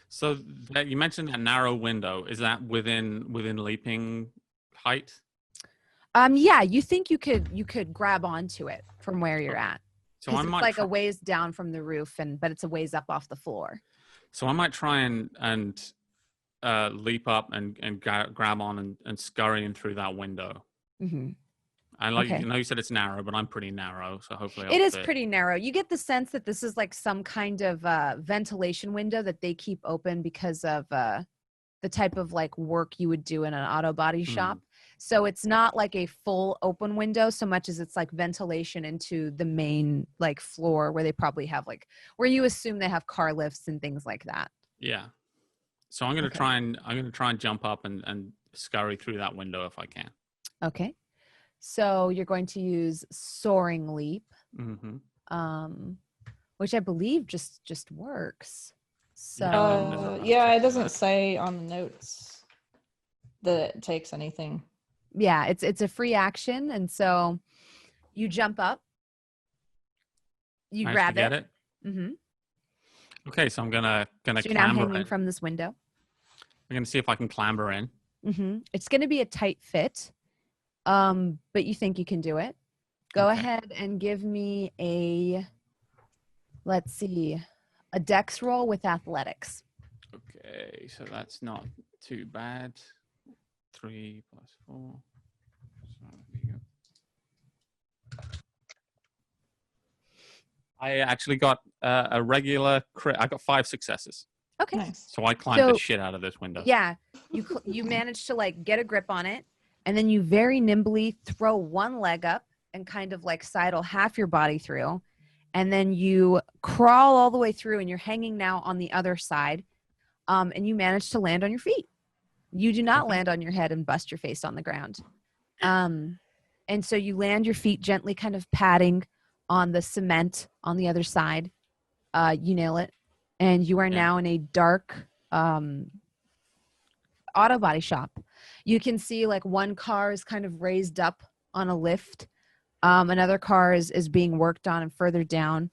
So that you mentioned that narrow window. Is that within leaping height? Yeah, you think you could grab onto it from where you're at. So I might it's like a ways down from the roof, but it's a ways up off the floor. So I might try and leap up and grab on and scurry in through that window. Mm-hmm. I like, Okay. you know, you said it's narrow, but I'm pretty narrow, so hopefully It I'll is fit. pretty narrow. You get the sense that this is like some kind of ventilation window that they keep open because of the type of like work you would do in an auto body shop. So it's not like a full open window so much as it's like ventilation into the main like floor where they probably have like where you assume they have car lifts and things like that. Yeah. So I'm gonna Okay. try and jump up and scurry through that window if I can. Okay. So you're going to use soaring leap, Mm-hmm. which I believe just works. So Yeah, it doesn't say on the notes that it takes anything. yeah, it's a free action, and so you jump up, you Nice grab to get it. it. Mm-hmm. Okay, so I'm gonna So you're now clamber hanging in. from this window. I'm gonna see if I can clamber in. Mm-hmm. It's going to be a tight fit, but you think you can do it. Go Okay. ahead and give me let's see, a dex roll with athletics. Okay, so that's not too bad. 3 plus 4. So there you go. I actually got a regular crit. I got 5 successes. Okay. Nice. So I climbed the So- shit out of this window. Yeah, you manage to like get a grip on it, and then you very nimbly throw one leg up and kind of like sidle half your body through, and then you crawl all the way through, and you're hanging now on the other side, and you manage to land on your feet. You do not Okay. land on your head and bust your face on the ground, and so you land your feet gently, kind of patting on the cement on the other side. You nail it, and you are Yeah. now in a dark auto body shop. You can see like one car is kind of raised up on a lift. Another car is being worked on and further down.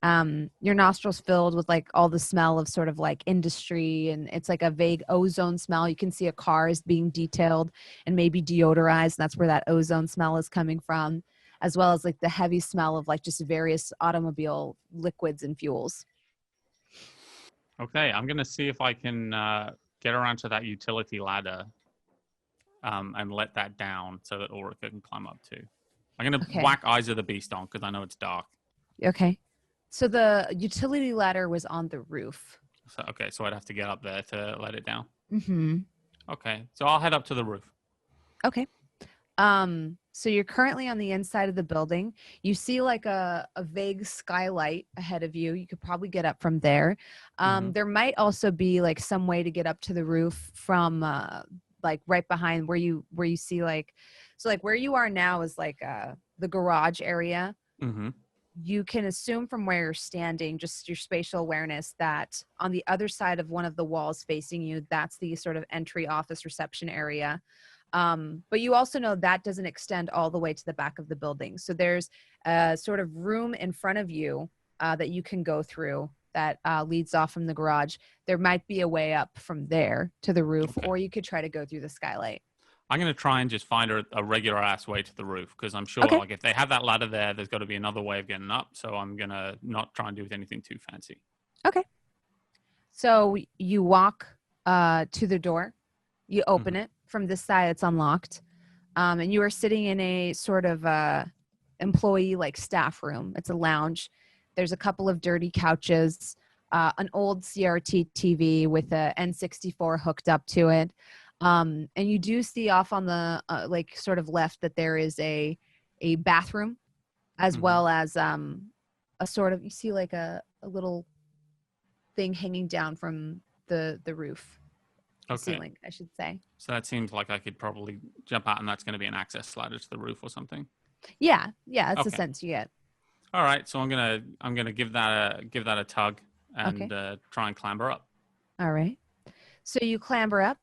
Your nostrils filled with like all the smell of sort of like industry, and it's like a vague ozone smell. You can see a car is being detailed and maybe deodorized, and that's where that ozone smell is coming from, as well as like the heavy smell of like just various automobile liquids and fuels. Okay, I'm gonna see if I can get around to that utility ladder and let that down so that Ulrika can climb up too. I'm gonna Okay. whack Eyes of the Beast on because I know it's dark. Okay. So the utility ladder was on the roof. So, okay, so I'd have to get up there to let it down. Mm-hmm. Okay, so I'll head up to the roof. Okay. So you're currently on the inside of the building. You see like a vague skylight ahead of you. You could probably get up from there. Mhm. There might also be like some way to get up to the roof from like right behind where you see like, so like where you are now is like the garage area. Mm-hmm. you can assume from where you're standing, just your spatial awareness, that on the other side of one of the walls facing you, that's the sort of entry office reception area. But you also know that doesn't extend all the way to the back of the building. So there's a sort of room in front of you that you can go through that leads off from the garage. There might be a way up from there to the roof, Okay. or you could try to go through the skylight. I'm going to try and just find a regular ass way to the roof, because I'm sure Okay. like if they have that ladder there's got to be another way of getting up. So I'm going to not try and do anything too fancy. Okay. So you walk to the door, you open it. From this side, it's unlocked. And you are sitting in a sort of employee like staff room. It's a lounge. There's a couple of dirty couches, an old CRT TV with a N64 hooked up to it. And you do see off on the like sort of left that there is a bathroom, as well as a sort of, you see like a little thing hanging down from the roof, ceiling, I should say. So that seems like I could probably jump out, and that's going to be an access ladder to the roof or something. Yeah, that's the Okay. sense you get. All right, so I'm gonna give that a tug and try and clamber up. All right. So you clamber up.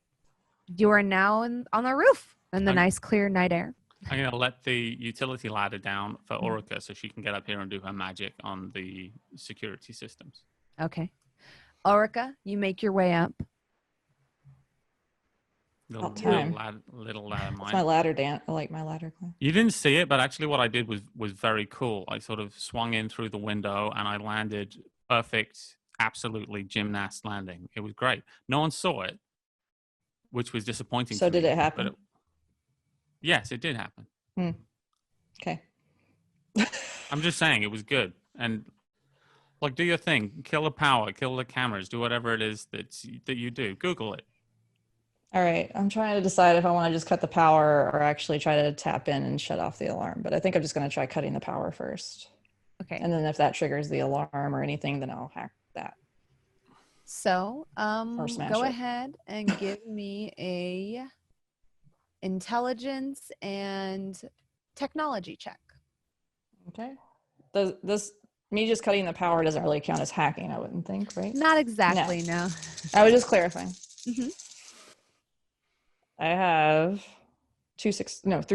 You are now on the roof in the nice clear night air. I'm gonna let the utility ladder down for Ulrika so she can get up here and do her magic on the security systems. Okay. Ulrika, you make your way up. Little time. mine. It's my ladder dance. I like my ladder climb. You didn't see it, but actually what I did was very cool. I sort of swung in through the window and I landed perfect, absolutely gymnast landing. It was great. No one saw it, which was disappointing. So to did me, it happen? but yes, it did happen. Okay. I'm just saying it was good. And like, do your thing. Kill the power, kill the cameras, do whatever it is that you do. Google it. All right. I'm trying to decide if I want to just cut the power or actually try to tap in and shut off the alarm. But I think I'm just going to try cutting the power first. Okay. And then if that triggers the alarm or anything, then I'll hack that. So smash go it. ahead and give me a intelligence and technology check. Okay. This me just cutting the power doesn't really count as hacking, I wouldn't think, right? Not exactly, no. I was just clarifying. Mhm. I have 3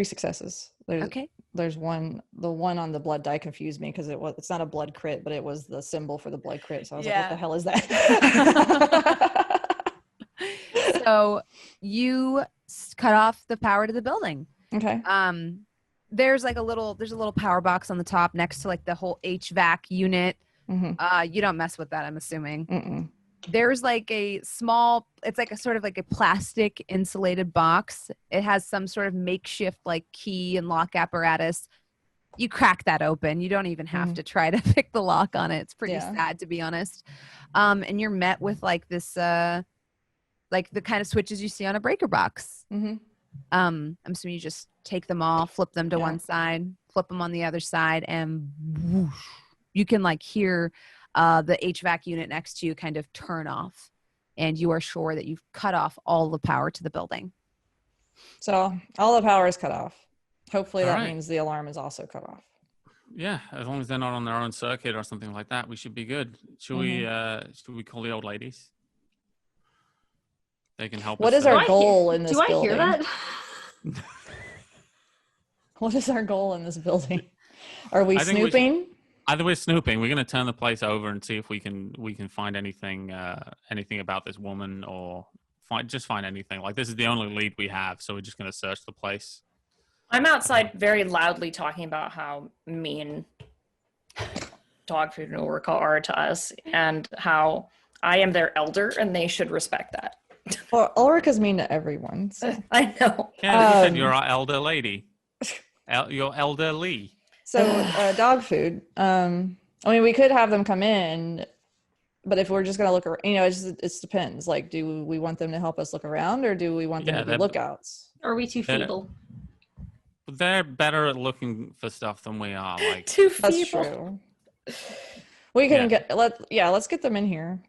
successes. Okay. There's one. The one on the blood die confused me because it's not a blood crit, but it was the symbol for the blood crit. So I was like, what the hell is that? So you cut off the power to the building. Okay. There's a little power box on the top next to like the whole HVAC unit. Mm-hmm. You don't mess with that, I'm assuming. Mm-mm. There's like a small, it's like a sort of like a plastic insulated box. It has some sort of makeshift like key and lock apparatus. You crack that open. You don't even have to try to pick the lock on it. It's pretty sad, to be honest. And you're met with like this, like the kind of switches you see on a breaker box. Mm-hmm. I'm assuming you just take them all, flip them to one side, flip them on the other side, and whoosh, you can like hear the HVAC unit next to you kind of turn off, and you are sure that you've cut off all the power to the building. So all the power is cut off. Hopefully that All right. means the alarm is also cut off. Yeah, as long as they're not on their own circuit or something like that, we should be good. Should we call the old ladies? They can help us. What is our goal in this Do I building? hear that? What is our goal in this building? Are we I think snooping? Either we're snooping, we're going to turn the place over and see if we can find anything about this woman, or find anything. Like, this is the only lead we have, so we're just going to search the place. I'm outside very loudly talking about how mean Dogfood and Ulrika are to us, and how I am their elder and they should respect that. Well, Ulrika's mean to everyone. So. I know. Yeah, you said you're our elder lady. You're elderly. So dog food. I mean, we could have them come in, but if we're just gonna look around, it depends. Like, do we want them to help us look around, or do we want them to be lookouts? Or are we too feeble? They're better at looking for stuff than we are. Like, Too That's feeble. true. We can let's get them in here.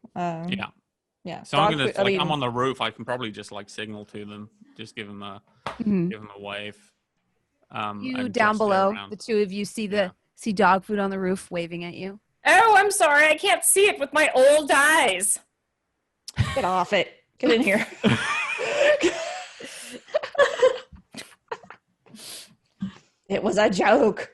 Yeah. So I'm gonna I'm on the roof. I can probably just like signal to them, just give them a wave. You and down just stay below, around. the two of you see the See Dogfood on the roof waving at you. Oh, I'm sorry. I can't see it with my old eyes. Get off it. Get in here. It was a joke.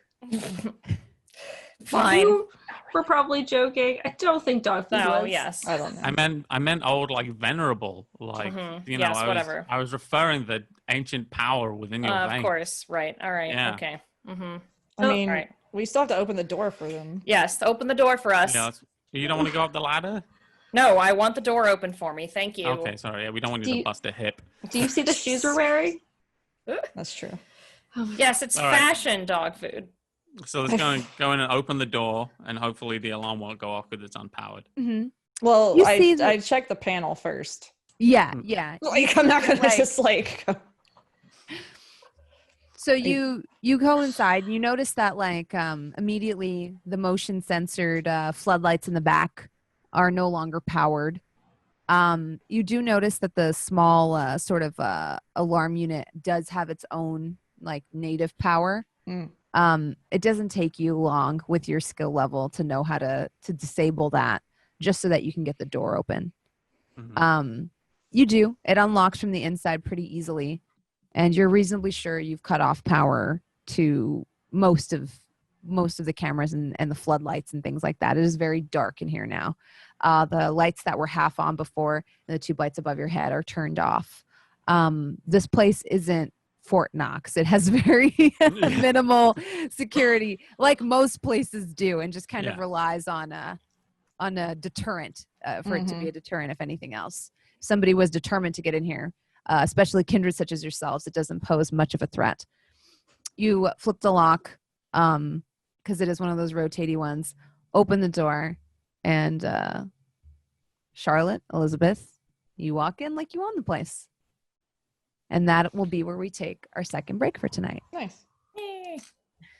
Fine. You were probably joking. I don't think Dogfood No, was. yes. I don't know. I meant old, like venerable, like you know. Yes, whatever. I was referring the ancient power within your Of veins. course. Right. All right. Yeah. Okay. Mm-hmm. I mean, Right. we still have to open the door for them. Yes. Open the door for us. Yeah, you don't want to go up the ladder? No, I want the door open for me. Thank you. Okay, sorry. Yeah, we don't want you Do to you- bust a hip. Do you see the shoes we're wearing? That's true. Yes, it's All right. fashion dog food. So let's go in and open the door, and hopefully the alarm won't go off because it's unpowered. Mm-hmm. Well, You see I checked the panel first. Yeah, Hmm. yeah. Like, I'm not gonna Like- just like. So you go inside. You notice that like immediately the motion censored floodlights in the back are no longer powered. You do notice that the small sort of alarm unit does have its own like native power. It doesn't take you long with your skill level to know how to disable that, just so that you can get the door open. Mhm. You do. It unlocks from the inside pretty easily, and you're reasonably sure you've cut off power to most of the cameras and the floodlights and things like that. It is very dark in here now. The lights that were half on before and the tube lights above your head are turned off. This place isn't Fort Knox. It has very minimal security, like most places do, and just kind of Yeah. relies on a deterrent for it to be a deterrent, if anything else. Somebody was determined to get in here, especially kindred such as yourselves. It doesn't pose much of a threat. You flip the lock because it is one of those rotating ones. Open the door, and Charlotte, Elizabeth, you walk in like you own the place. And that will be where we take our second break for tonight. Nice.